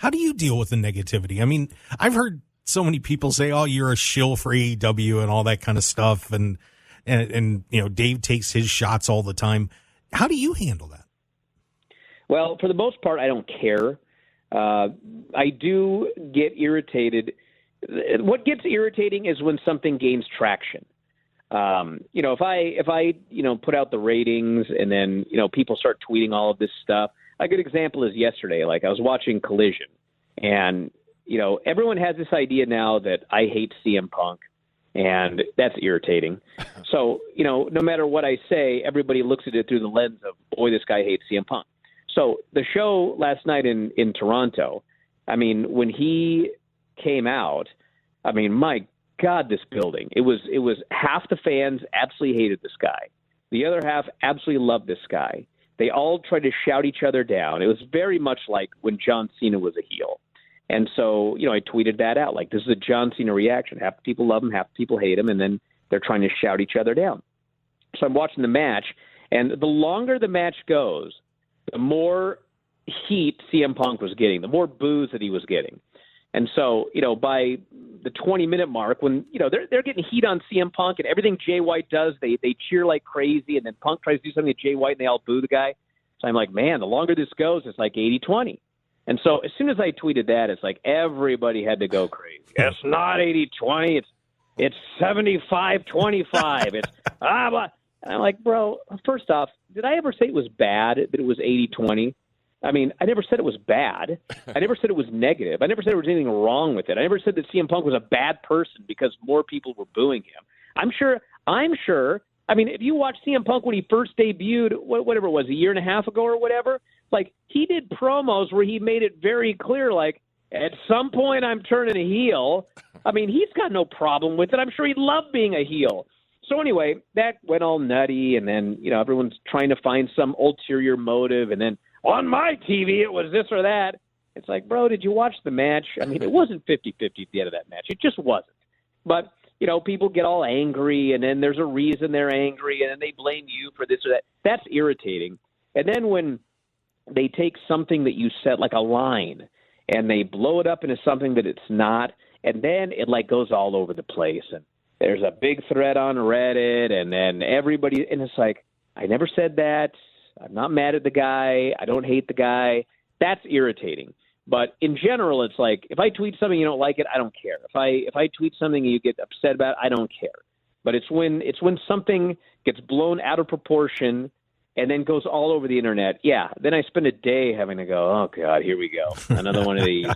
How do you deal with the negativity? I mean, I've heard so many people say, "Oh, you're a shill for AEW" and all that kind of stuff, and Dave takes his shots all the time. How do you handle that? Well, for the most part, I don't care. I do get irritated. What gets irritating is when something gains traction. If I put out the ratings and then, people start tweeting all of this stuff. A good example is yesterday. Like, I was watching Collision, and, everyone has this idea now that I hate CM Punk, and that's irritating. So, no matter what I say, everybody looks at it through the lens of, boy, this guy hates CM Punk. So the show last night in Toronto, I mean, when he came out, I mean, my God, this building, it was half the fans absolutely hated this guy. The other half absolutely loved this guy. They all tried to shout each other down. It was very much like when John Cena was a heel. And so, I tweeted that out. Like, this is a John Cena reaction. Half the people love him, half the people hate him, and then they're trying to shout each other down. So I'm watching the match, and the longer the match goes, the more heat CM Punk was getting, the more boos that he was getting. And so, by the 20-minute mark, when, they're getting heat on CM Punk and everything Jay White does, they cheer like crazy, and then Punk tries to do something to Jay White and they all boo the guy. So I'm like, man, the longer this goes, it's like 80-20. And so as soon as I tweeted that, it's like everybody had to go crazy. It's not 80-20. It's 75-25. It's but. And I'm like, bro, first off, did I ever say it was bad that it was 80-20? I mean, I never said it was bad. I never said it was negative. I never said there was anything wrong with it. I never said that CM Punk was a bad person because more people were booing him. I'm sure. I mean, if you watch CM Punk when he first debuted, whatever it was, a year and a half ago or whatever, like, he did promos where he made it very clear, like, at some point I'm turning a heel. I mean, he's got no problem with it. I'm sure he'd love being a heel. So anyway, that went all nutty, and then, everyone's trying to find some ulterior motive, and then on my TV it was this or that. It's like, bro, did you watch the match? I mean, it wasn't 50-50 at the end of that match. It just wasn't. But, people get all angry, and then there's a reason they're angry, and then they blame you for this or that. That's irritating. And then when they take something that you said, like a line, and they blow it up into something that it's not, and then it, like, goes all over the place, and there's a big thread on Reddit, and then everybody, and it's like, I never said that. I'm not mad at the guy. I don't hate the guy. That's irritating. But in general, it's like, if I tweet something you don't like it, I don't care. If I tweet something you get upset about, I don't care. But it's when something gets blown out of proportion and then goes all over the internet. Yeah, then I spend a day having to go, oh God, here we go, another one of these.